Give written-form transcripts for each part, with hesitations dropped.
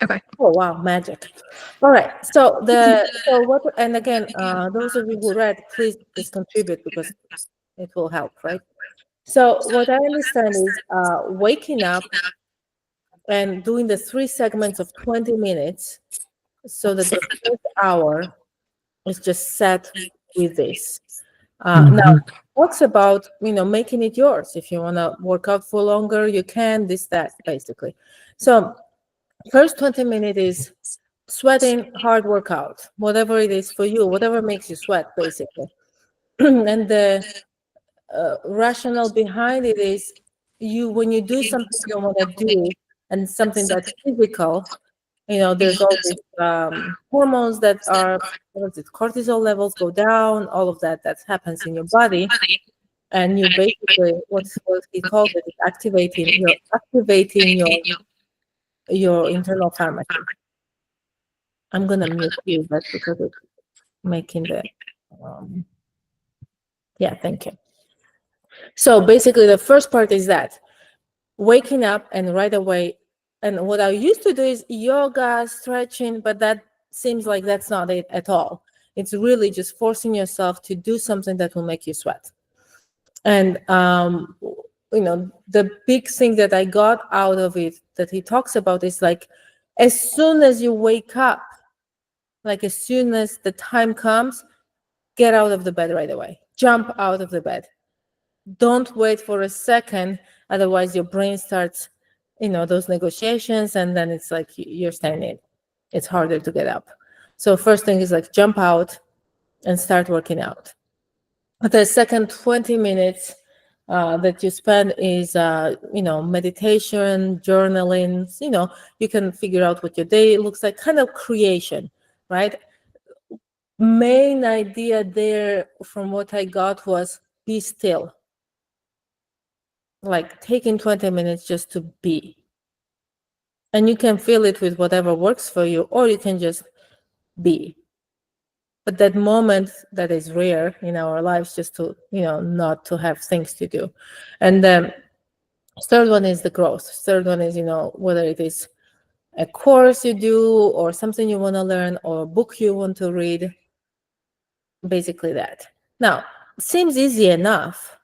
Okay. Oh wow, magic. All right. What, and again, those of you who read, please just contribute because it will help, right? So what I understand is waking up and doing the 3 segments of 20 minutes so that the first hour is just set with this. Now, talks about, making it yours. If you want to work out for longer, you can, this, that, basically. So first 20 minutes is sweating, hard workout, whatever it is for you, whatever makes you sweat, basically. And the rationale behind it is when you do something you want to do and something that's physical, there's all these hormones that are, what is it, cortisol levels go down, all of that happens in your body. And you basically, what he called it is activating your internal pharmacy. I'm gonna mute you, but because it's making the yeah, thank you. So basically the first part is that waking up and right away, and what I used to do is yoga, stretching, but that seems like that's not it at all. It's really just forcing yourself to do something that will make you sweat. And the big thing that I got out of it that he talks about is like, as soon as you wake up, like as soon as the time comes, get out of the bed right away. Jump out of the bed. Don't wait for a second, otherwise your brain starts, those negotiations, and then it's like you're standing. It's harder to get up. So first thing is like jump out and start working out. The second 20 minutes that you spend is, meditation, journaling. You can figure out what your day looks like, kind of creation, right? Main idea there from what I got was be still. Like taking 20 minutes just to be. And you can fill it with whatever works for you, or you can just be. But that moment that is rare in our lives, just to, not to have things to do. And then third one is the growth. Third one is, whether it is a course you do or something you want to learn or a book you want to read, basically that. Now, it seems easy enough,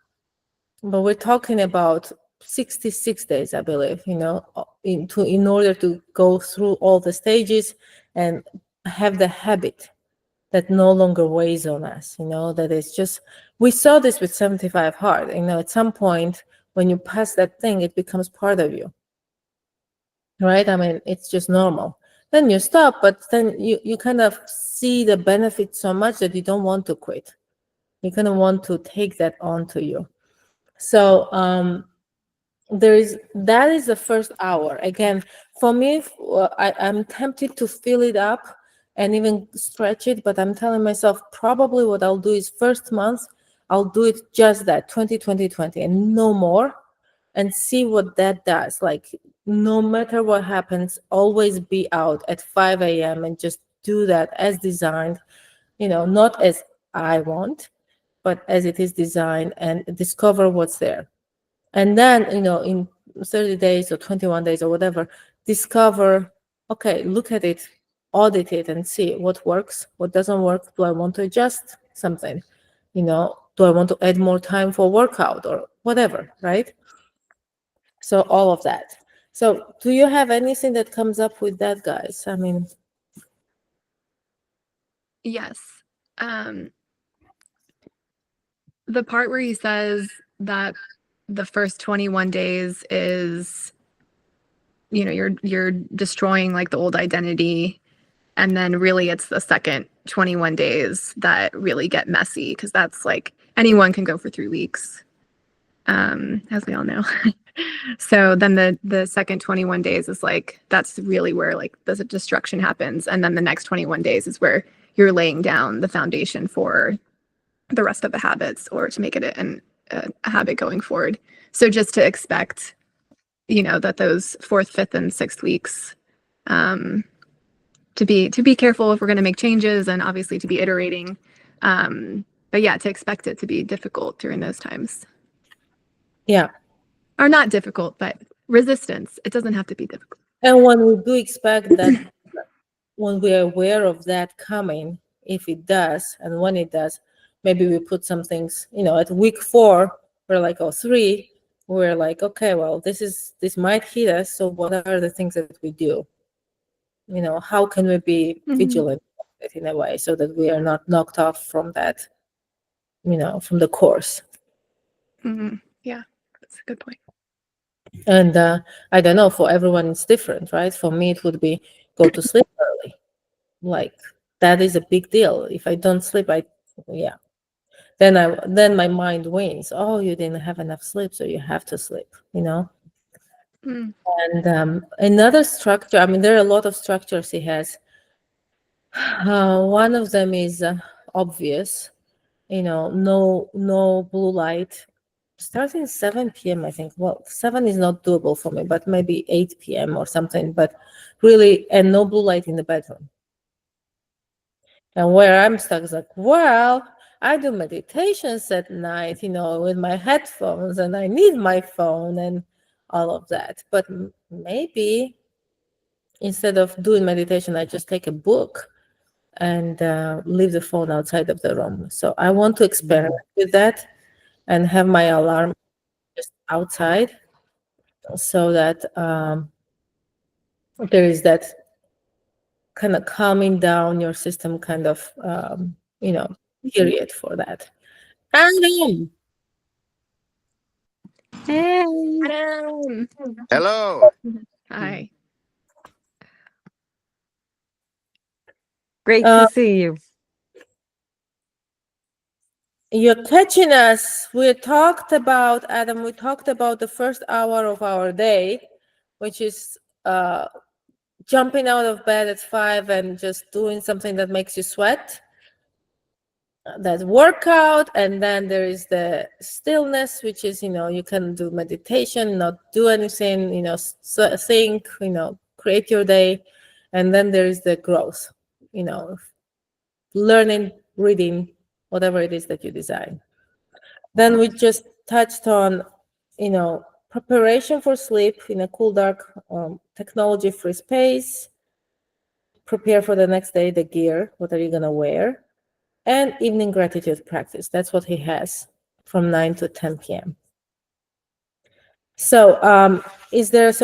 but we're talking about 66 days, I believe, in order to go through all the stages and have the habit that no longer weighs on us, that is just, we saw this with 75 hard, at some point when you pass that thing, it becomes part of you, right? I mean, it's just normal. Then you stop, but then you kind of see the benefit so much that you don't want to quit. You're going to want to take that onto you. So that is the first hour. Again, for me, I'm tempted to fill it up and even stretch it, but I'm telling myself probably what I'll do is first month, I'll do it just that 20, 20, 20 and no more, and see what that does. Like, no matter what happens, always be out at 5 a.m. and just do that as designed, not as I want, but as it is designed, and discover what's there. And then, in 30 days or 21 days or whatever, discover, okay, look at it, audit it, and see what works, what doesn't work. Do I want to adjust something? Do I want to add more time for workout or whatever, right? So all of that. So do you have anything that comes up with that, guys? I mean, Yes. The part where he says that the first 21 days is, you're destroying like the old identity, and then really it's the second 21 days that really get messy, because that's like anyone can go for 3 weeks, as we all know. So then the second 21 days is like, that's really where like the destruction happens, and then the next 21 days is where you're laying down the foundation for the rest of the habits, or to make it a habit going forward. So just to expect, that those 4th, 5th, and 6th weeks, to be careful if we're going to make changes, and obviously to be iterating. But yeah, to expect it to be difficult during those times. yeah. Or not difficult, but resistance. It doesn't have to be difficult. And when we do expect that, when we're aware of that coming, if it does, and when it does, maybe we put some things, at week 4, we're like, oh, 3, we're like, okay, well, this might hit us. So what are the things that we do? How can we be vigilant in a way so that we are not knocked off from that, from the course? Yeah, that's a good point. And I don't know, for everyone it's different, right? For me, it would be go to sleep early. Like, that is a big deal. If I don't sleep, then my mind wins. Oh, you didn't have enough sleep, so you have to sleep, Mm. And another structure, I mean, there are a lot of structures he has. One of them is obvious, no blue light. Starting 7 p.m., I think. Well, 7 is not doable for me, but maybe 8 p.m. or something. But really, and no blue light in the bedroom. And where I'm stuck is like, well, I do meditations at night, with my headphones, and I need my phone and all of that. But maybe instead of doing meditation, I just take a book and leave the phone outside of the room. So I want to experiment with that and have my alarm just outside, so that there is that kind of calming down your system kind of period for that. Adam, Hey. Adam! Hello. Hi. Great to see you. you're catching us. We talked about, Adam, we talked about the first hour of our day, which is jumping out of bed at 5 and just doing something that makes you sweat. That workout. And then there is the stillness, which is, you can do meditation, not do anything, think, create your day. And then there is the growth, learning, reading, whatever it is that you design. Then we just touched on, preparation for sleep in a cool, dark, technology-free space. Prepare for the next day, the gear, what are you going to wear? And evening gratitude practice. That's what he has from 9 to 10 p.m. So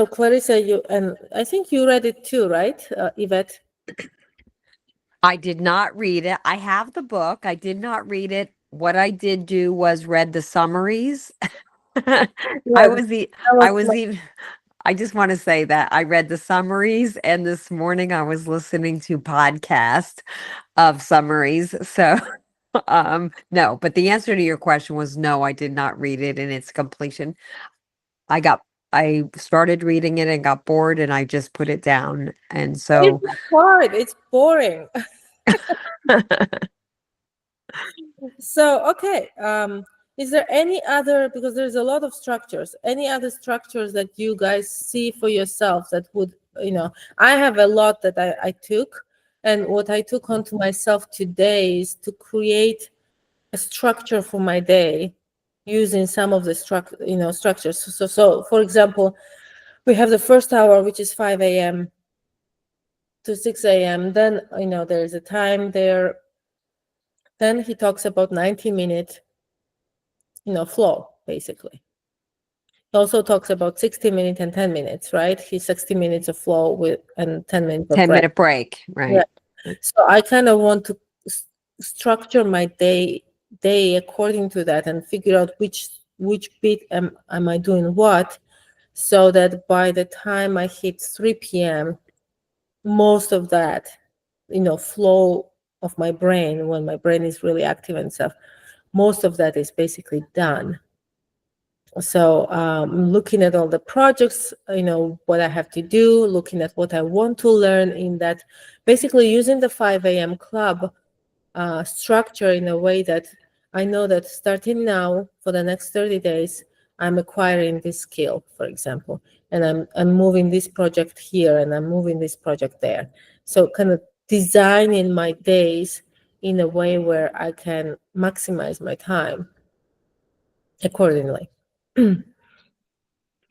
Clarissa, and I think you read it too, right, Yvette? I did not read it. I have the book. I did not read it. What I did do was read the summaries. I just want to say that I read the summaries, and this morning I was listening to podcast of summaries. So no, but the answer to your question was no, I did not read it in its completion. I started reading it and got bored, and I just put it down. And so It's hard. It's boring. So, okay. Is there any other, because there's a lot of structures, any other structures that you guys see for yourself that would, I have a lot that I took, and what I took onto myself today is to create a structure for my day using some of the structures. So for example, we have the first hour, which is 5 a.m. to 6 a.m. Then, there's a time there. Then he talks about 90-minute, flow, basically. He also talks about 60 minutes and 10 minutes, right? He's 60 minutes of flow with and 10 minutes of 10-minute break, right? Yeah. So I kind of want to structure my day according to that and figure out which bit am I doing what, so that by the time I hit 3 p.m., most of that, flow of my brain, when my brain is really active and stuff, most of that is basically done. So looking at all the projects, what I have to do, looking at what I want to learn in that, basically using the 5 a.m. club structure in a way that I know that starting now for the next 30 days, I'm acquiring this skill, for example, and I'm moving this project here and I'm moving this project there. So kind of designing my days in a way where I can maximize my time accordingly.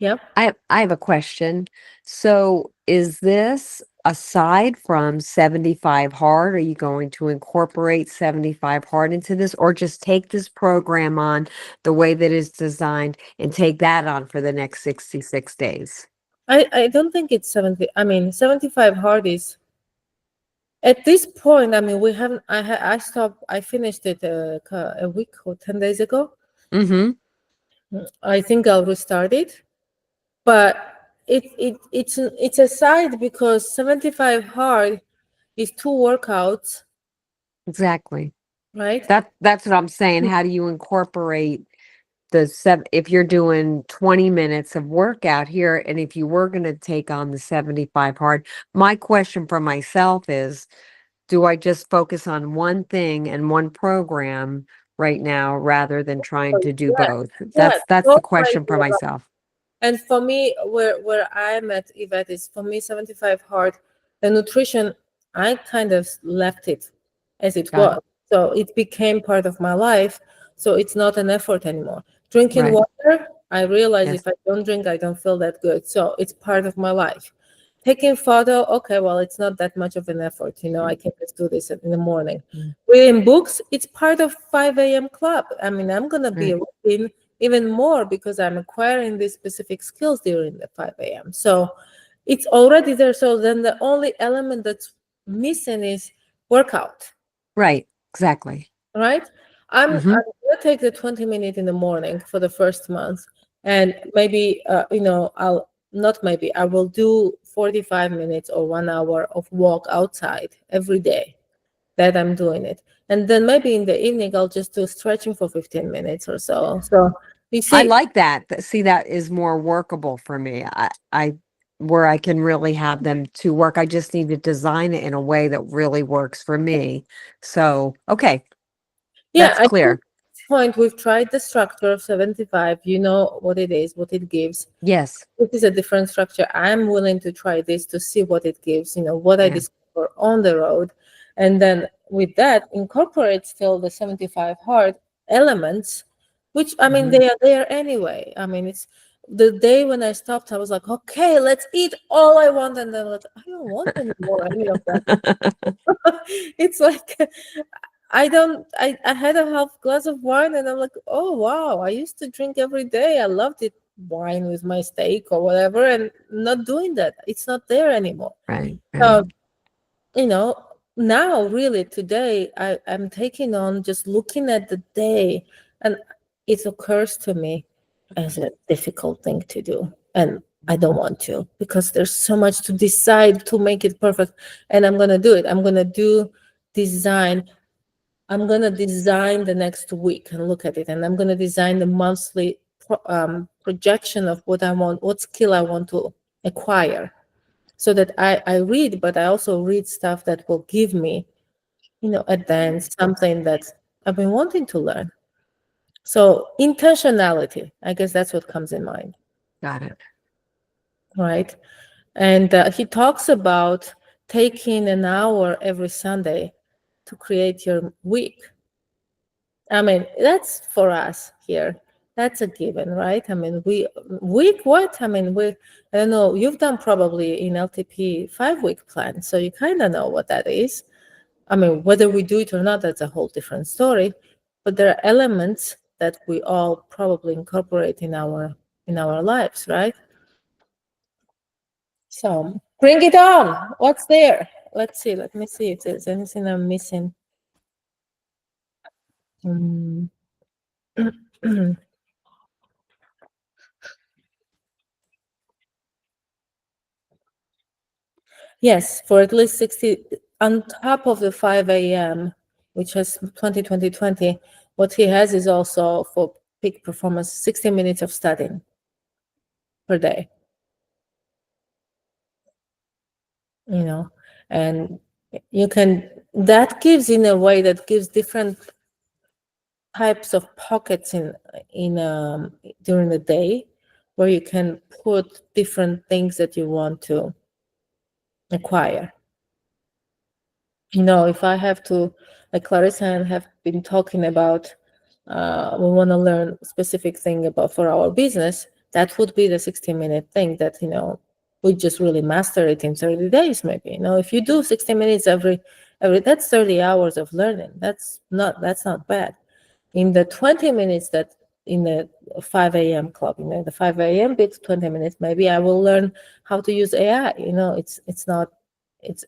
Yep. I have a question. So is this aside from 75 hard? Are you going to incorporate 75 hard into this, or just take this program on the way that it's designed and take that on for the next 66 days? I don't think it's 70. I mean, 75 hard is at this point. I mean, we haven't. I stopped. I finished it a week or 10 days ago. Mm-hmm. I think I'll restart it, but it's aside because 75 hard is 2 workouts, Exactly. right? That's what I'm saying. How do you incorporate the if you're doing 20 minutes of workout here, and if you were going to take on the 75 hard, my question for myself is, do I just focus on one thing and one program right now rather than trying to do Yeah, both? yeah, That's the both might question be for right. myself. And for me, where I'm at, Yvette, is for me 75 hard. The nutrition, I kind of left it as it Got was. So it became part of my life. So it's not an effort anymore. Drinking Right. water, I realize Yes. if I don't drink, I don't feel that good. So it's part of my life. Taking photo, okay, well, it's not that much of an effort. I can just do this in the morning. Mm. Reading books, it's part of 5 a.m. club. I mean, I'm going to be Right. reading even more because I'm acquiring these specific skills during the 5 a.m. So it's already there. So then the only element that's missing is workout, Right. Exactly. right? I'm Mm-hmm. gonna take the 20-minute in the morning for the first month, and maybe I'll not maybe I will do 45 minutes or 1 hour of walk outside every day that I'm doing it. And then maybe in the evening I'll just do stretching for 15 minutes or so. So you I see, like that. See, that is more workable for me. I where I can really have them to work. I just need to design it in a way that really works for me. So, okay, yeah, that's I think clear. at this point we've tried the structure of 75. You know what it is, what it gives. Yes. This is a different structure. I'm willing to try this to see what it gives, what I Yeah. discover on the road. And then with that, incorporate still the 75 hard elements, which, I mean, Mhm. they are there anyway. I mean, it's the day when I stopped, I was like, okay, let's eat all I want. And then like, I don't want anymore any of that. It's like, I had a half glass of wine and I'm like, oh wow, I used to drink every day. I loved it, wine with my steak or whatever, and not doing that. It's not there anymore. Right, So, right. now really today I'm taking on just looking at the day, and it occurs to me as a difficult thing to do. And I don't want to, because there's so much to decide to make it perfect. And I'm gonna do it. Design I'm going to design the next week and look at it. And I'm going to design the monthly projection of what I want, what skill I want to acquire. So that I read, but I also read stuff that will give me, advance something that I've been wanting to learn. So intentionality, I guess that's what comes in mind, Got it. right? And he talks about taking an hour every Sunday to create your week. I mean, that's for us here. That's a given, right? I mean, week what? I mean, I don't know. You've done probably in LTP 5-week plan, so you kind of know what that is. I mean, whether we do it or not, that's a whole different story. But there are elements that we all probably incorporate in our lives, right? So bring it on. What's there? Let's see. Let me see if there's anything I'm missing. Mm. Yes, for at least 60, on top of the 5 a.m., which has 20, what he has is also for peak performance, 60 minutes of studying per day. And that gives, in a way, that gives different types of pockets in during the day, where you can put different things that you want to acquire. If I have to, like Clarissa and have been talking about, we want to learn a specific thing for our business, that would be the 60-minute thing that, we just really master it in 30 days, maybe. If you do 60 minutes every, that's 30 hours of learning. That's not bad. In the 20 minutes that in the 5 a.m. club, the 5 a.m. bit, 20 minutes, maybe I will learn how to use AI. It's not, it's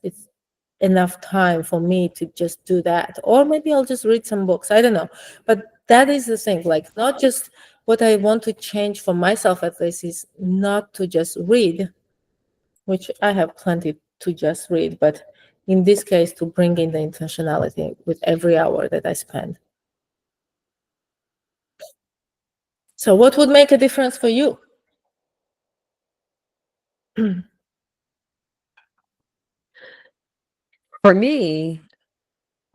enough time for me to just do that. Or maybe I'll just read some books. I don't know. But that is the thing, like, not just what I want to change for myself, at least, is not to just read, which I have plenty to just read, but in this case, to bring in the intentionality with every hour that I spend. So what would make a difference for you? For me,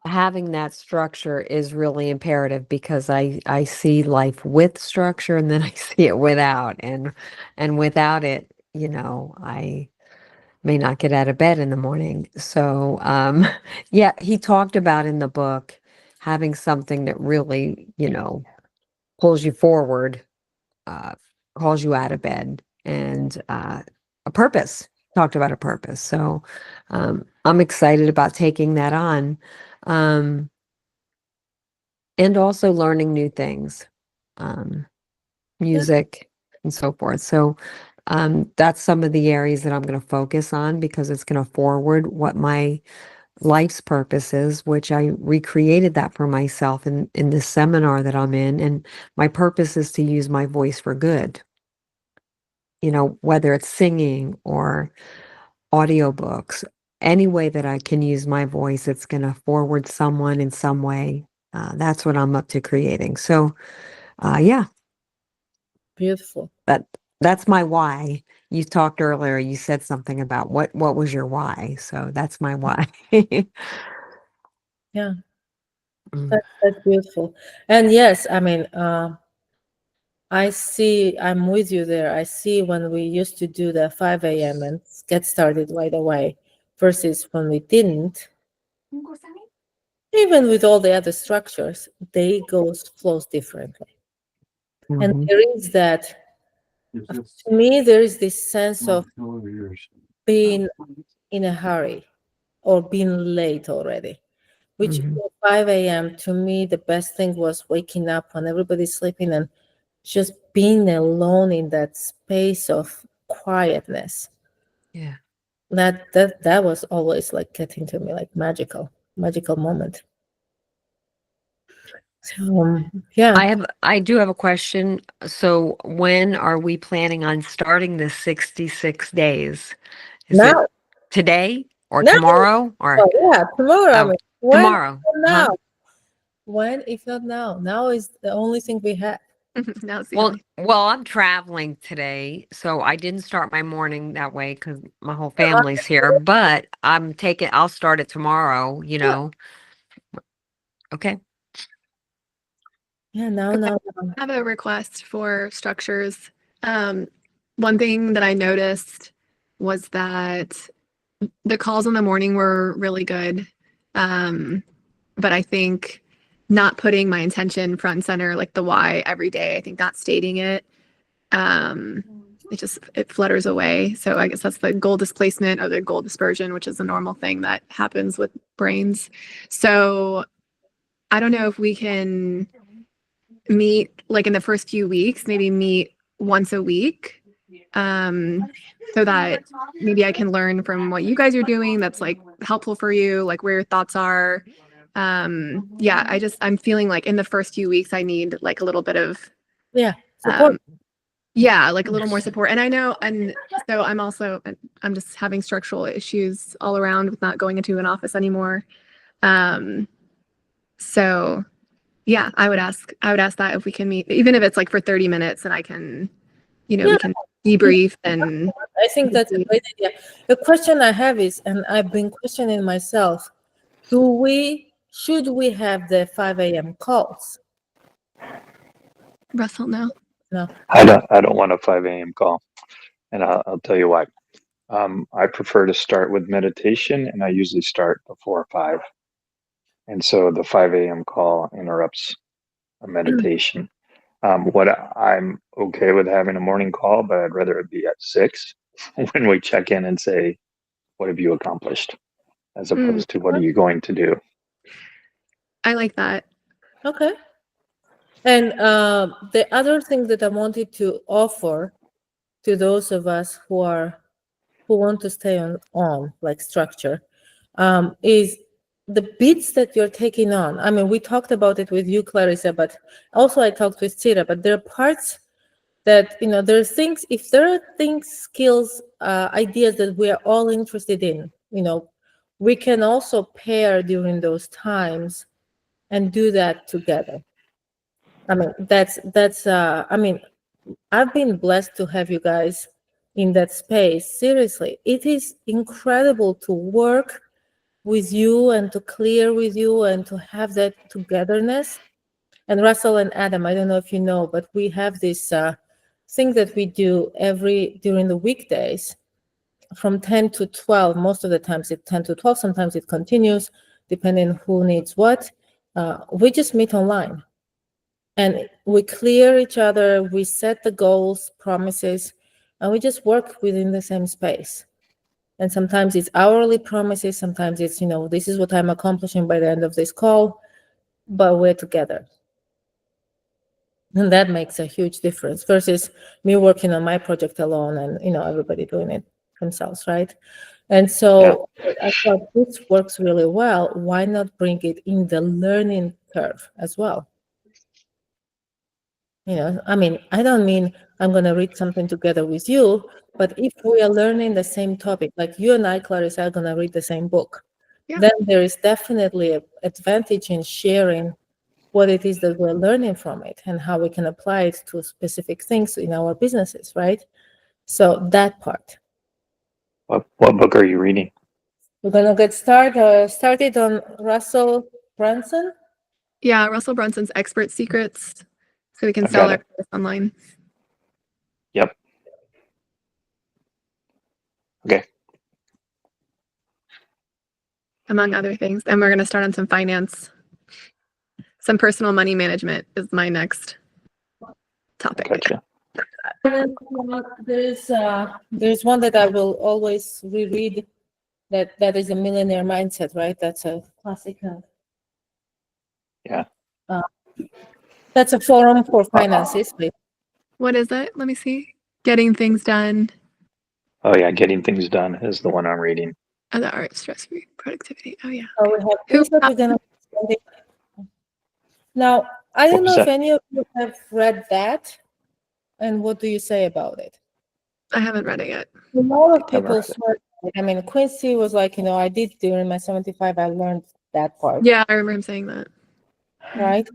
having that structure is really imperative because I see life with structure and then I see it without, and without it, I may not get out of bed in the morning. So yeah, he talked about in the book having something that really, pulls you forward, uh, calls you out of bed, and a purpose. Talked about a purpose. So I'm excited about taking that on. And also learning new things, music and so forth. So that's some of the areas that I'm going to focus on because it's going to forward what my life's purpose is, which I recreated that for myself in this seminar that I'm in. And my purpose is to use my voice for good, whether it's singing or audiobooks, any way that I can use my voice, it's going to forward someone in some way. That's what I'm up to creating. So, yeah, Beautiful. that's my why. You talked earlier, you said something about what was your why. So that's my why. Yeah, Mm. that's beautiful. And yes, I mean, I'm with you there. I see when we used to do the 5 a.m. and get started right away versus when we didn't, even with all the other structures, day flows differently. And Mhm. there is that, to me, there is this sense of being in a hurry or being late already, which Mhm. at 5 a.m. to me, the best thing was waking up when everybody's sleeping and just being alone in that space of quietness. Yeah. That was always like getting to me, like magical moment. So yeah. I do have a question. So when are we planning on starting this 66 days? Is it Now, today or now, tomorrow or oh, yeah, tomorrow. I oh, mean, when? tomorrow? Now. Huh? When, if not now? Now is the only thing we have. Now it's the Well, only. I'm traveling today, so I didn't start my morning that way because my whole family's here, but I'll start it tomorrow, Okay. Yeah, now. I have a request for structures. One thing that I noticed was that the calls in the morning were really good. But I think not putting my intention front and center, like the why every day, I think not stating it, it flutters away. So I guess that's the goal displacement or the goal dispersion, which is a normal thing that happens with brains. So I don't know if we can meet like in the first few weeks, maybe meet once a week, so that maybe I can learn from what you guys are doing that's like helpful for you, like where your thoughts are. Yeah, I'm feeling like in the first few weeks I need like a little bit of Support. yeah, like a little more support. And I know, and so I'm just having structural issues all around with not going into an office anymore. So yeah, I would ask that if we can meet, even if it's like for 30 minutes and I can, we can debrief and I think that's a great idea. The question I have is, and I've been questioning myself, should we have the 5 a.m. calls? Russell, no. No. I don't want a 5 a.m. call, and I'll tell you why. I prefer to start with meditation, and I usually start before 5. And so the 5 a.m. call interrupts a meditation. What I'm okay with having a morning call, but I'd rather it be at 6 when we check in and say, what have you accomplished? As opposed to what are you going to do? I like that. Okay. And the other thing that I wanted to offer to those of us who want to stay on like structure, is the bits that you're taking on. I mean, we talked about it with you, Clarissa, but also I talked with Tira, but there are parts that, there are things, if there are things, skills, ideas that we are all interested in, we can also pair during those times and do that together. I mean, I mean, I've been blessed to have you guys in that space. Seriously, it is incredible to work with you and to clear with you and to have that togetherness. And Russell and Adam, I don't know if you know, but we have this thing that we do during the weekdays from 10 to 12. Most of the times it's 10 to 12. Sometimes it continues depending who needs what. We just meet online. And we clear each other, we set the goals, promises, and we just work within the same space. And sometimes it's hourly promises, sometimes it's, this is what I'm accomplishing by the end of this call, but we're together. And that makes a huge difference versus me working on my project alone and, everybody doing it themselves, right? And so I thought this works really well. Why not bring it in the learning curve as well? I mean, I don't mean I'm going to read something together with you, but if we are learning the same topic, like you and I, Clarissa, are going to read the same book, then there is definitely an advantage in sharing what it is that we're learning from it and how we can apply it to specific things in our businesses, right? So that part. What book are you reading? We're going to get started on Russell Brunson. Yeah, Russell Brunson's Expert Secrets, so we can I've sell got our it. course online. Yep. Okay. Among other things. And we're going to start on some finance. Some personal money management is my next topic. Gotcha. There's one that I will always reread. That is a millionaire mindset, right? That's a classic. Yeah. That's a forum for finances. What is it? Let me see. Getting things done. Oh yeah, Getting Things Done is the one I'm reading. Oh, the art, stress-free productivity. Oh yeah. So we have things that we're gonna study. Now, I don't know if any of you have read that, and what do you say about it? I haven't read it yet. A lot of people start. I mean, Quincy was like, I did during my 75. I learned that part. Yeah, I remember him saying that. Right.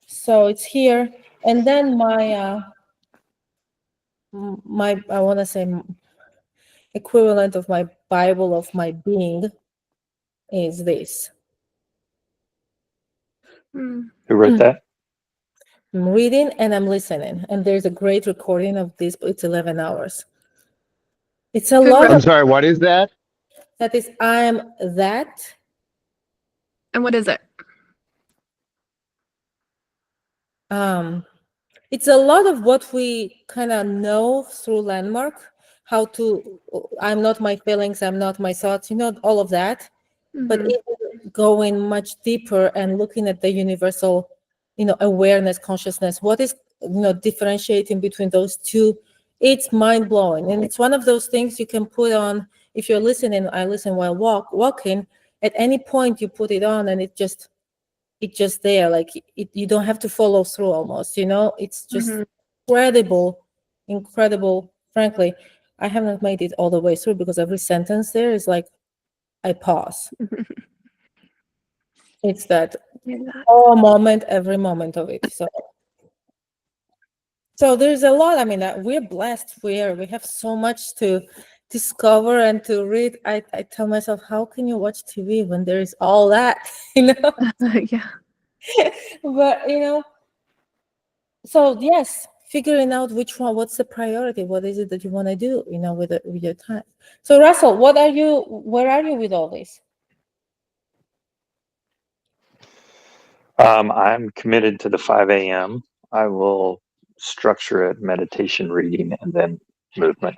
So it's here, and then my I want to say equivalent of my Bible of my being is this. Hmm. Who wrote that? I'm reading and I'm listening, and there's a great recording of this. It's 11 hours. It's a lot. I'm sorry, what is that? That is, I'm that. And what is it? It's a lot of what we kind of know through Landmark, how to, I'm not my feelings, I'm not my thoughts, all of that. But even going much deeper and looking at the universal, awareness, consciousness, what is, differentiating between those two, it's mind-blowing. And it's one of those things you can put on, if you're listening, I listen while walking, at any point you put it on and it's just there, like you don't have to follow through almost, it's just incredible. Frankly, I haven't made it all the way through because every sentence there is like, I pause. It's that whole moment, every moment of it. So there's a lot. I mean, we're blessed. We have so much to discover and to read. I tell myself, how can you watch TV when there is all that, Yeah. But so yes, figuring out which one, what's the priority, what is it that you want to do, with your time. So Russell, where are you with all this? I'm committed to the 5 a.m. I will structure it, meditation, reading, and then movement.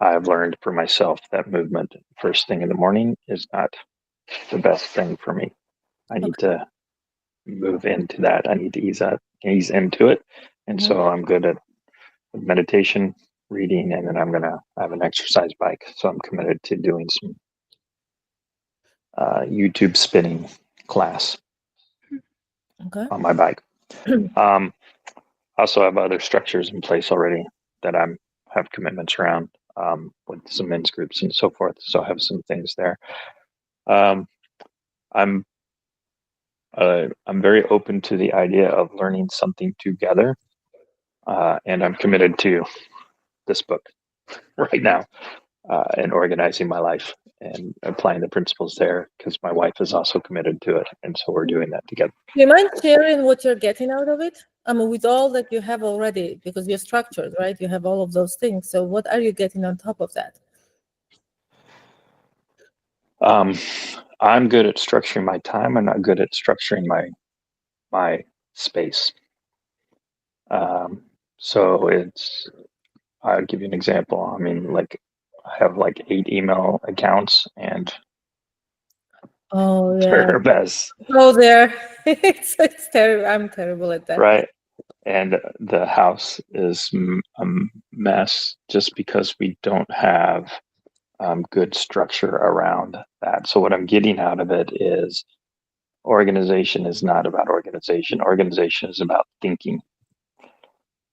I've learned for myself that movement first thing in the morning is not the best thing for me. I need to move into that. I need to ease into it. And so I'm good at meditation, reading, and then I have an exercise bike. So I'm committed to doing some YouTube spinning class on my bike. Also have other structures in place already that I have commitments around with some men's groups and so forth. So I have some things there. I'm very open to the idea of learning something together, and I'm committed to this book right now and organizing my life and applying the principles there because my wife is also committed to it, and so we're doing that together. Do you mind sharing what you're getting out of it? I mean, with all that you have already, because you're structured, right? You have all of those things. So what are you getting on top of that? I'm good at structuring my time. I'm not good at structuring my space. So I'll give you an example. I mean, like I have like 8 email accounts and they're a mess. Oh, there. It's terrible. I'm terrible at that. Right. And the house is a mess just because we don't have good structure around that. So what I'm getting out of it is organization is not about organization. Organization is about thinking.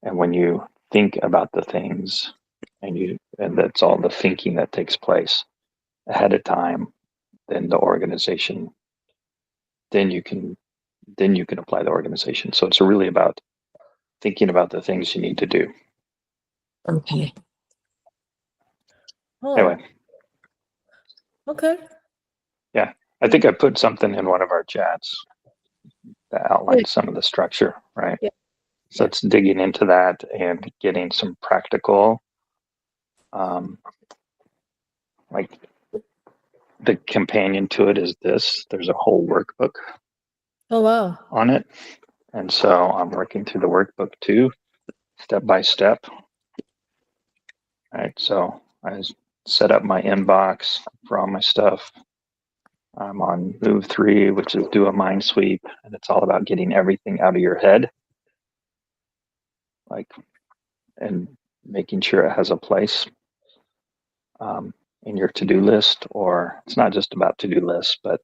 And when you think about the things and that's all the thinking that takes place ahead of time, then the organization, then you can apply the organization. So it's really about thinking about the things you need to do. Okay. Anyway. Okay. Yeah. I think I put something in one of our chats that outlines some of the structure, right? Yeah. So it's digging into that and getting some practical, like the companion to it is this. There's a whole workbook. Oh, wow. On it. And so I'm working through the workbook too, step by step. All right. So I set up my inbox for all my stuff. I'm on move 3, which is do a mind sweep. And it's all about getting everything out of your head. And making sure it has a place in your to-do list, or it's not just about to-do lists, but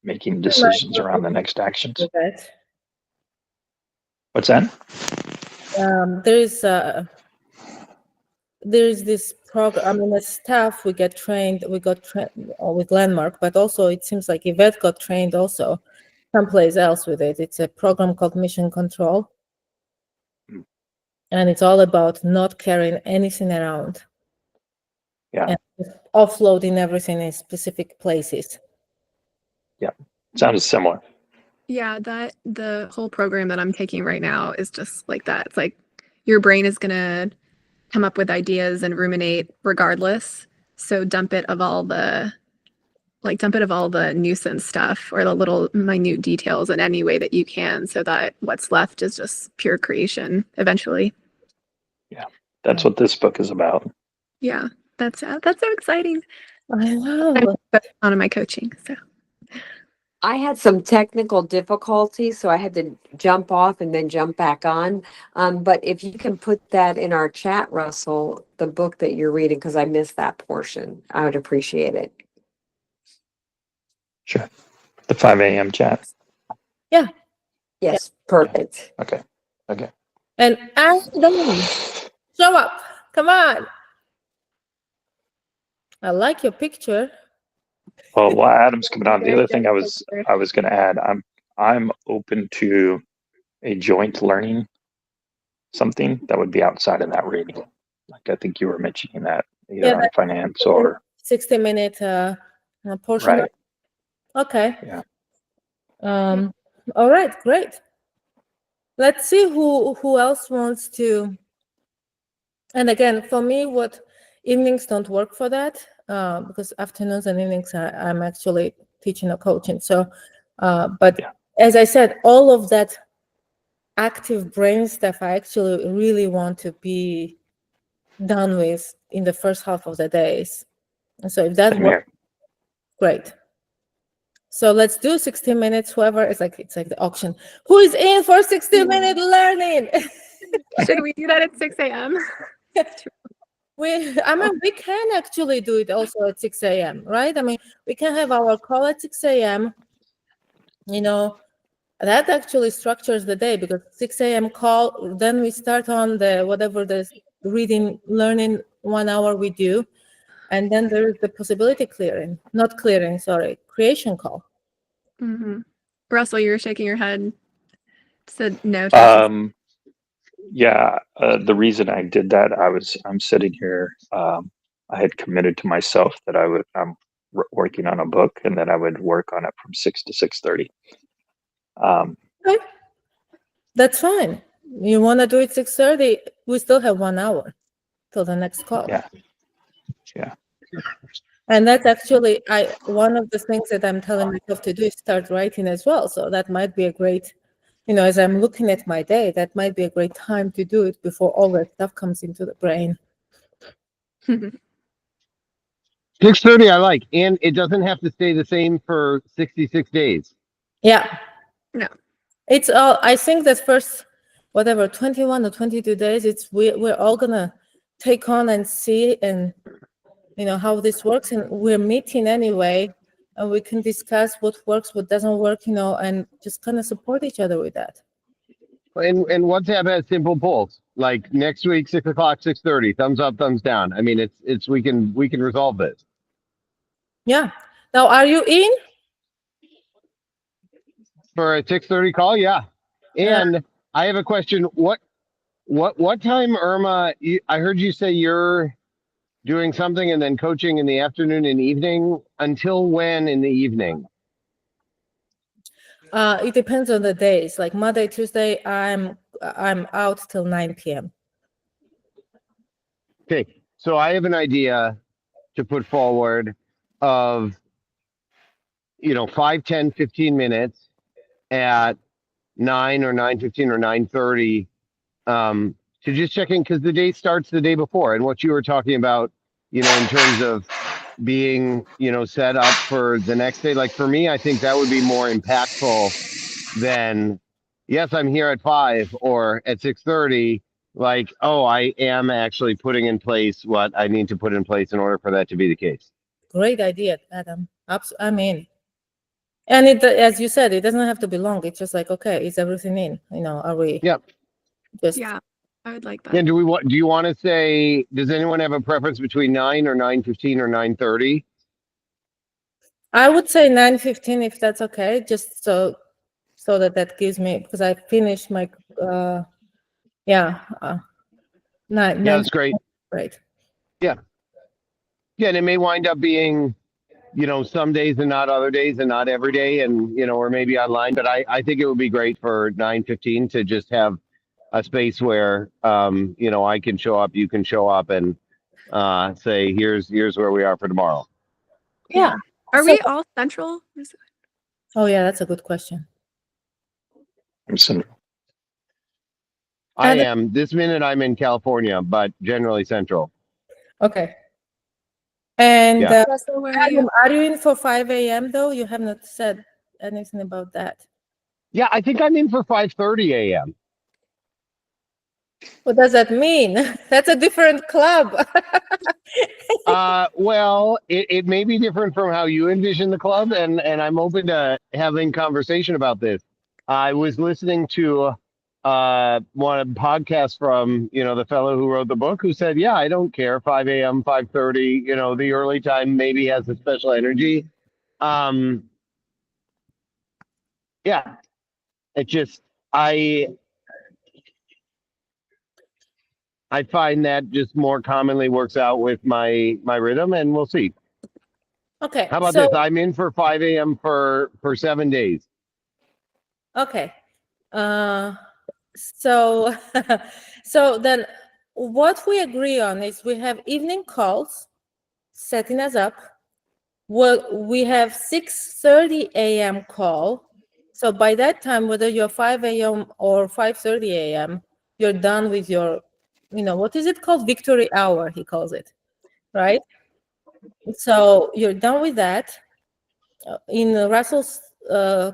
making decisions around the next actions. What's that? There's this program. I mean, as staff, we got trained with Landmark, but also it seems like Yvette got trained also someplace else with it. It's a program called Mission Control. And it's all about not carrying anything around. Yeah. And offloading everything in specific places. Yeah. Sounds similar. Yeah, the whole program that I'm taking right now is just like that. It's like your brain is going to come up with ideas and ruminate regardless. So dump it of all the nuisance stuff or the little minute details in any way that you can, so that what's left is just pure creation eventually. Yeah. That's what this book is about. Yeah. That's so exciting. I know. I'm on my coaching. So I had some technical difficulties, so I had to jump off and then jump back on. But if you can put that in our chat, Russell, the book that you're reading, because I missed that portion, I would appreciate it. Sure. The 5 a.m. chat. Yeah. Yes, perfect. Okay. Okay. And Adam, show up. Come on. I like your picture. Well, while Adam's coming on, the other thing I was going to add, I'm open to a joint learning something that would be outside of that reading. Like I think you were mentioning that either on finance or 60-minute portion. Right. Okay. Yeah. All right, great. Let's see who else wants to. And again, for me, what evenings don't work for that because afternoons and evenings I'm actually teaching or coaching. So, but as I said, all of that active brain stuff I actually really want to be done with in the first half of the days. And so if that Same works, here. great. So let's do 60 minutes. Whoever is like, it's like the auction. Who is in for 60-minute learning? Should we do that at 6 a.m.? I mean, we can actually do it also at 6 a.m., right? I mean, we can have our call at 6 a.m. You know, that actually structures the day, because 6 a.m. call, then we start on the whatever the reading, learning 1 hour we do. And then there is the possibility creation call. Mm-hmm. Russell, you were shaking your head. Said no. To Yeah, the reason I did that, I'm sitting here. I had committed to myself that I'm working on a book, and that I would work on it from 6 to 6:30. Okay. That's fine. You want to do it 6:30? We still have 1 hour till the next call. Yeah. And that's actually one of the things that I'm telling myself to do is start writing as well. So that might be a great, as I'm looking at my day, that might be a great time to do it before all that stuff comes into the brain. 6:30 I like, and it doesn't have to stay the same for 66 days. Yeah. No. It's all, I think that first, 21 or 22 days, we're all gonna take on and see and how this works, and we're meeting anyway, and we can discuss what works, what doesn't work, and just kind of support each other with that. And WhatsApp has simple polls, like next week 6 o'clock, 6:30, thumbs up, thumbs down. I mean, it's we can resolve this. Yeah. Now, are you in For a 6:30 call? Yeah. And I have a question. What time, Irma? I heard you say you're doing something and then coaching in the afternoon and evening. Until when in the evening? It depends on the days. Like Monday, Tuesday, I'm out till 9 p.m. Okay, so I have an idea to put forward of 5, 10, 15 minutes at 9 or 9:15 or 9:30 to just check in, because the day starts the day before, and what you were talking about, in terms of being set up for the next day. Like for me, I think that would be more impactful than, yes, I'm here at 5 or at 6:30. Like, oh, I am actually putting in place what I need to put in place in order for that to be the case. Great idea, Adam. I mean, and it, as you said, it doesn't have to be long. It's just like, okay, is everything in? Are we? Yep. Just Yeah, I would like that. And do you want to say, does anyone have a preference between 9 or 9:15 or 9:30? I would say 9:15 if that's okay, just so that gives me, because I finished my 9. Yeah, that's great. Right. Yeah, and it may wind up being, some days and not other days, and not every day, and or maybe online. But I think it would be great for 9:15 to just have a space where I can show up, you can show up, and say here's where we are for tomorrow. Yeah. Are we all central? Oh yeah, that's a good question. I'm central. I am. This minute I'm in California, but generally central. Okay. And Yeah. Russell, where are you? are you in for 5 a.m. though? You have not said anything about that. Yeah, I think I'm in for 5:30 a.m. What does that mean? That's a different club. Well, it may be different from how you envision the club, and I'm open to having conversation about this. I was listening to one podcast from the fellow who wrote the book, who said, yeah, I don't care, 5 a.m., 5:30, the early time maybe has a special energy. Yeah, it just I find that just more commonly works out with my rhythm, and we'll see. Okay. How about this? I'm in for 5 a.m. for 7 days. Okay. So so then what we agree on is we have evening calls setting us up. We have 6:30 a.m. call So by that time, whether you're 5 a.m. or 5:30 a.m., you're done with your, what is it called? Victory hour, he calls it, right? So you're done with that. In Russell's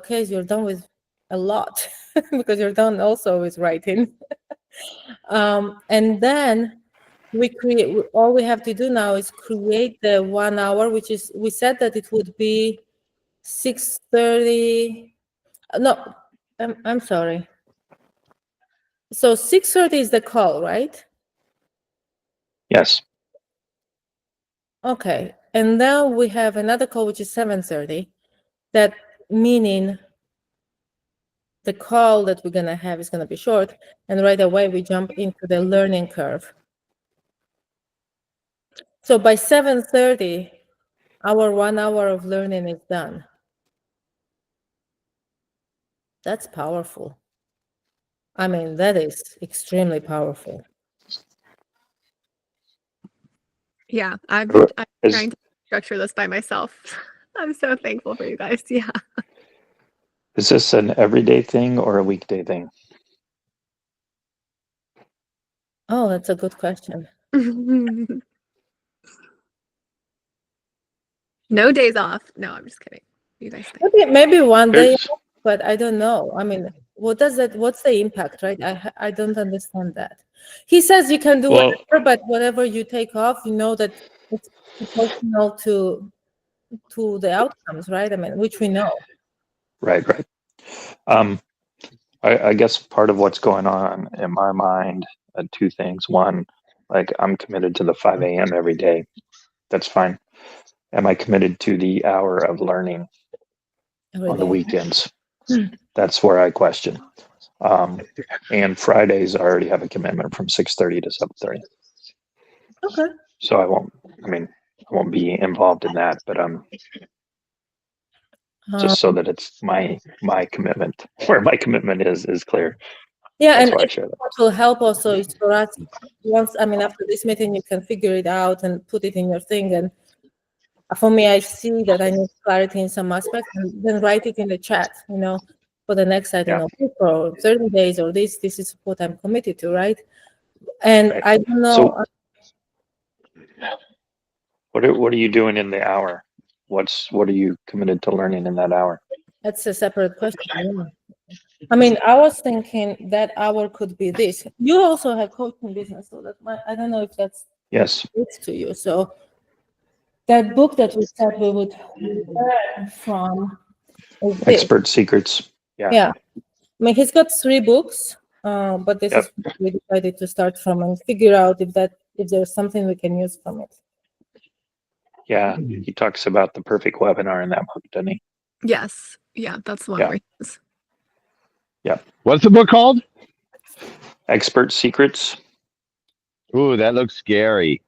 case, you're done with a lot because you're done also with writing. And then all we have to do now is create the 1 hour, which is, we said that it would be 6:30. No, I'm sorry. So 6:30 is the call, right? Yes. Okay. And then we have another call, which is 7:30. That meaning the call that we're going to have is going to be short. And right away, we jump into the learning curve. So by 7:30, our 1 hour of learning is done. That's powerful. I mean, that is extremely powerful. Yeah, I'm Is, trying to structure this by myself. I'm so thankful for you guys. Yeah. is this an everyday thing or a weekday thing? Oh, that's a good question. No days off. No, I'm just kidding. You guys think? Maybe one day, There's- but I don't know. I mean, what's the impact, right? I don't understand that. He says you can do Well- whatever, but whatever you take off, that it's proportional to the outcomes, right? I mean, which we know. Right. I guess part of what's going on in my mind, two things. One, like I'm committed to the 5 a.m. every day. That's fine. Am I committed to the hour of learning Every on the day. weekends? That's where I question. And Fridays, I already have a commitment from 6:30 to 7:30. Okay. So I won't be involved in that, but just so that it's my commitment, where my commitment is clear. Yeah, That's and why I share that. what will help also is for us, after this meeting, you can figure it out and put it in your thing. And for me, I see that I need clarity in some aspects, and then write it in the chat, for the next, I don't know, week or 30 days or this is what I'm committed to, right? And Right. I don't know. So what are you doing in the hour? What are you committed to learning in that hour? That's a separate question. Yeah. I mean, I was thinking that hour could be this. You also have coaching business, so I don't know if that's Yes. it's to you. So that book that we said we would learn from is this. Expert Secrets. Yeah. I mean, he's got 3 books, but this is what we decided to start from and figure out if there's something we can use from it. Yeah. He talks about the perfect webinar in that book, doesn't he? Yes. Yeah, that's the one where he is. What's the book called? Expert Secrets. Ooh, that looks scary.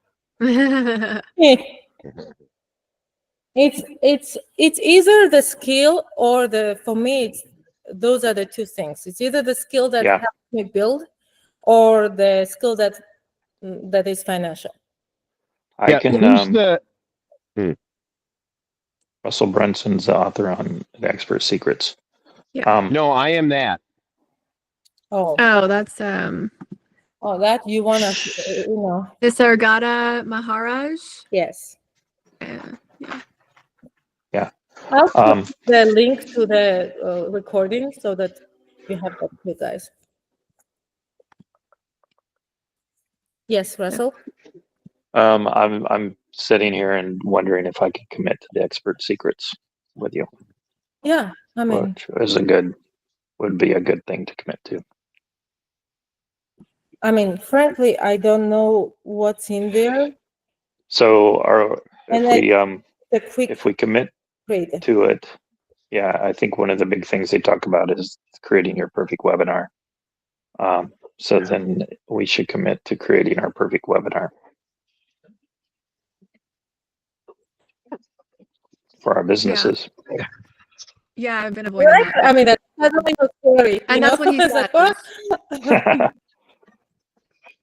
It's either the skill or for me, those are the 2 things. It's either the skill that helps me build or the skill that is financial. Russell Brunson's the author on the Expert Secrets. Yeah. No, I am that. Oh, that's that you want to, Nisargadatta Maharaj. Yes. Yeah. I'll put the link to the recording so that you have that, you guys. Yes, Russell. I'm sitting here and wondering if I could commit to the Expert Secrets with you. Yeah, I mean, which would be a good thing to commit to. I mean, frankly, I don't know what's in there. So if we commit creative. to it, yeah, I think one of the big things they talk about is creating your perfect webinar. So then we should commit to creating our perfect webinar for our businesses. Yeah, I've been avoiding that. I mean, that's really scary. And that's what he It's says. like,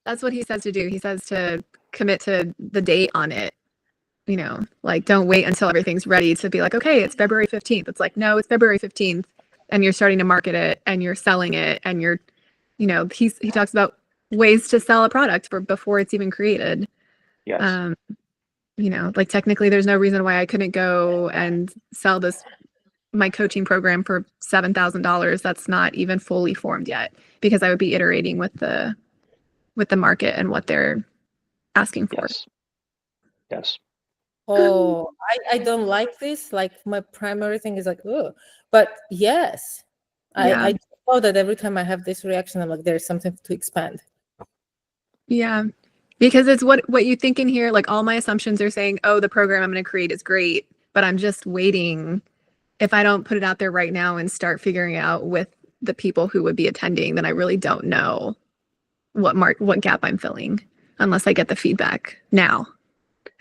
That's what he says to do. He says to commit to the date on it. Like don't wait until everything's ready to be like, okay, it's February 15th. It's like, no, it's February 15th. and you're starting to market it and you're selling it and you're, he talks about ways to sell a product before it's even created. Yes. Like technically there's no reason why I couldn't go and sell my coaching program for $7,000 that's not even fully formed yet, because I would be iterating with the market and what they're asking for. Yes. Yes. Oh, I don't like this. Like my primary thing is like, oh, but yes, Yeah. I know that every time I have this reaction, I'm like, there's something to expand. Yeah. Because it's what you think in here, like all my assumptions are saying, oh, the program I'm going to create is great, but I'm just waiting. If I don't put it out there right now and start figuring out with the people who would be attending, then I really don't know what gap I'm filling unless I get the feedback now.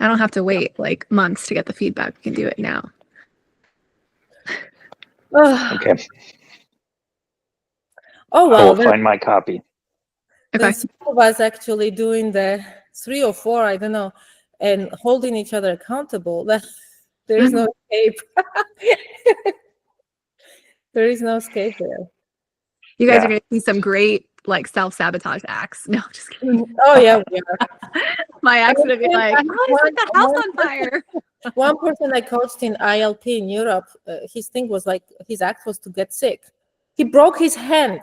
I don't have to wait like months to get the feedback. We can do it now. Okay. Oh, I wow. will find my copy. Okay. The three of us actually doing the 3 or 4, I don't know, and holding each other accountable. There is no escape. There is no escape there. You guys Yeah. are going to see some great like self-sabotage acts. No, just kidding. Oh, yeah, we are. My acts would be like, One- oh, I set the house on fire. One person I coached in ILP in Europe, his thing was like, his act was to get sick. He broke his hand.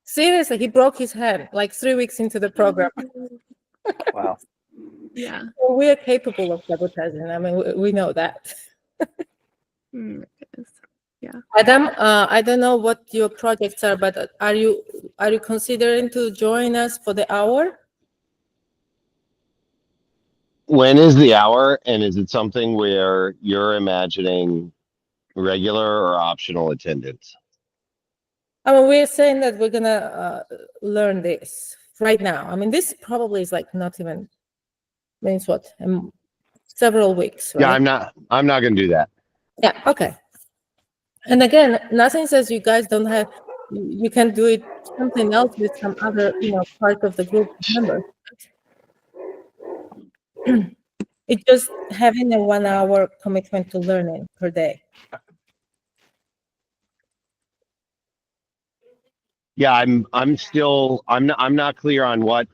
Seriously, he broke his hand like 3 weeks into the program. Wow. Yeah. So we are capable of sabotaging. I mean, we know that. Mm, goodness. Adam, I don't know what your projects are, but are you considering to join us for the hour? When is the hour, and is it something where you're imagining regular or optional attendance? I mean, we're saying that we're gonna learn this right now. I mean, this probably is like not even means what, several weeks, right? Yeah, I'm not going to do that. Yeah. Okay. And again, nothing says you guys don't have. You can do it something else with some other, part of the group members. It's just having a 1 hour commitment to learning per day. Yeah, I'm not clear on what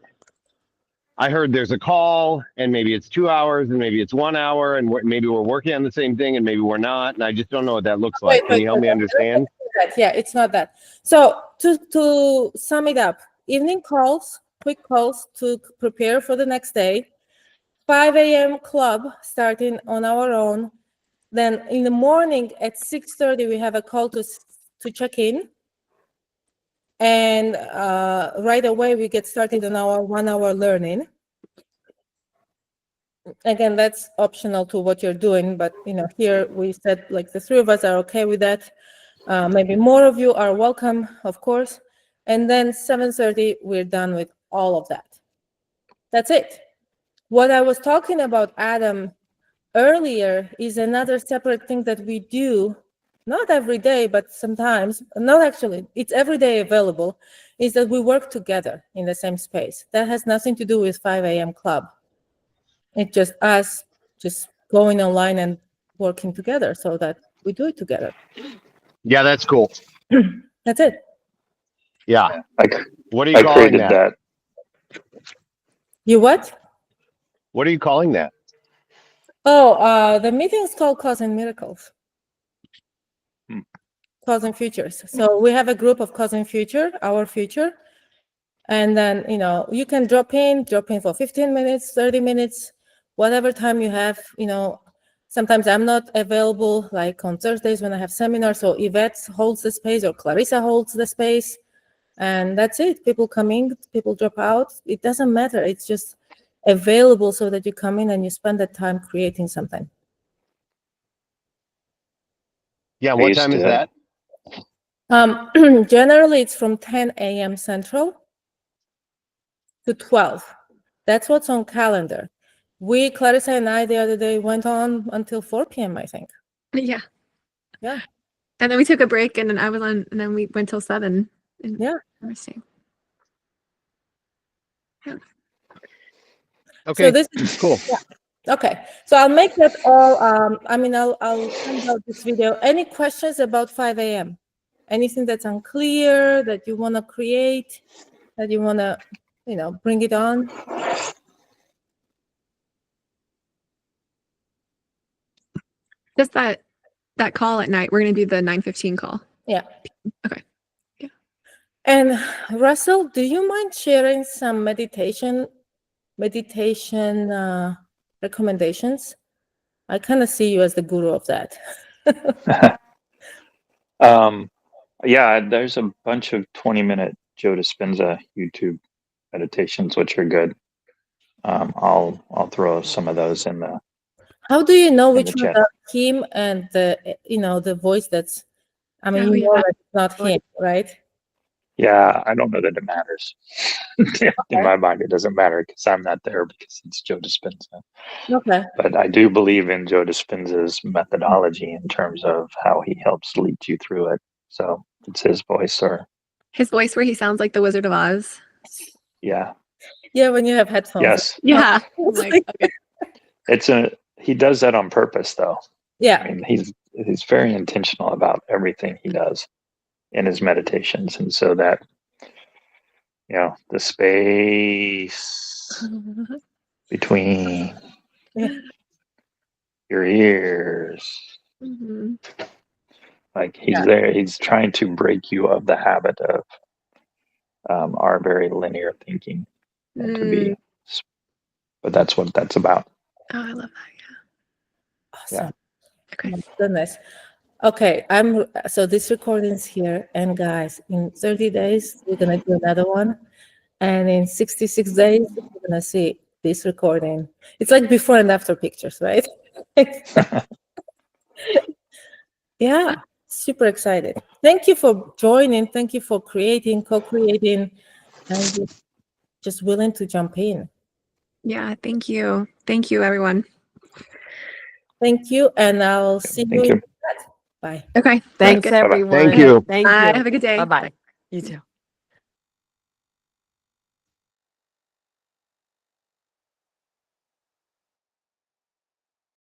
I heard. There's a call, and maybe it's 2 hours, and maybe it's 1 hour, and maybe we're working on the same thing, and maybe we're not, and I just don't know what that looks like. Can you help me understand? Yeah, it's not that. So to sum it up, evening calls, quick calls to prepare for the next day. 5 a.m. club starting on our own. Then in the morning at 6:30 we have a call to check in. And right away we get started on our 1 hour learning. Again, that's optional to what you're doing, but here we said like the 3 of us are okay with that. Maybe more of you are welcome, of course. And then 7:30 we're done with all of that. That's it. What I was talking about, Adam, earlier is another separate thing that we do, not every day, but sometimes, not actually, it's every day available, is that we work together in the same space. That has nothing to do with 5 a.m. club. It's just us just going online and working together so that we do it together. Yeah, that's cool. That's it. Yeah. What are you I calling created that? You what? What are you calling that? Oh, the meeting is called Causing Miracles. Hmm. Causing Futures. So we have a group of Causing Future, our future. And then, you can drop in for 15 minutes, 30 minutes, whatever time you have. Sometimes I'm not available, like on Thursdays when I have seminars. So Yvette holds the space or Clarissa holds the space. And that's it. People come in, people drop out. It doesn't matter. It's just available so that you come in and you spend the time creating something. Yeah, what time is that? Generally, it's from 10 a.m. Central to 12. That's what's on calendar. Clarissa and I, the other day went on until 4 p.m., I think. Yeah. Yeah. And then we took a break and then I was on, and then we went till 7. Yeah. Interesting. Okay. So this cool. Yeah. Okay, so I'll make that all. I'll send out this video. Any questions about 5 a.m.? Anything that's unclear that you want to create, that you want to, bring it on? Just that call at night. We're going to do the 9:15 call. Yeah. Okay. Yeah. And Russell, do you mind sharing some meditation recommendations? I kind of see you as the guru of that. Yeah, there's a bunch of 20-minute Joe Dispenza YouTube meditations, which are good. I'll throw some of those in the. How do you know in which the one chat. are him and the voice that's? I mean, Oh, you know yeah. that it's not him, right? Yeah, I don't know that it matters. In my mind, it doesn't matter because I'm not there because it's Joe Dispenza. Okay. But I do believe in Joe Dispenza's methodology in terms of how he helps lead you through it. So it's his voice, or His voice where he sounds like the Wizard of Oz. yeah, Yeah, when you have headphones. yes, Yeah. I'm It's like, okay. he does that on purpose, though. Yeah. I mean, he's very intentional about everything he does in his meditations, and so that the space between Yeah. your ears, Mhm. like he's there, he's trying to break you of the habit of our very linear thinking, and to be, but that's what that's about. Oh, I love that. Awesome. Okay. Oh my goodness. Okay, so this recording's here, and guys, in 30 days we're gonna do another one, and in 66 days we're gonna see this recording. It's like before and after pictures, right? Yeah, super excited. Thank you for joining. Thank you for co-creating, and just willing to jump in. Yeah. Thank you. Thank you, everyone. Thank you, and I'll see Thank you. you. Bye. Okay. Thanks, Good. everyone. Thank you. Thank Bye. you. Have a good day. Bye-bye. You too.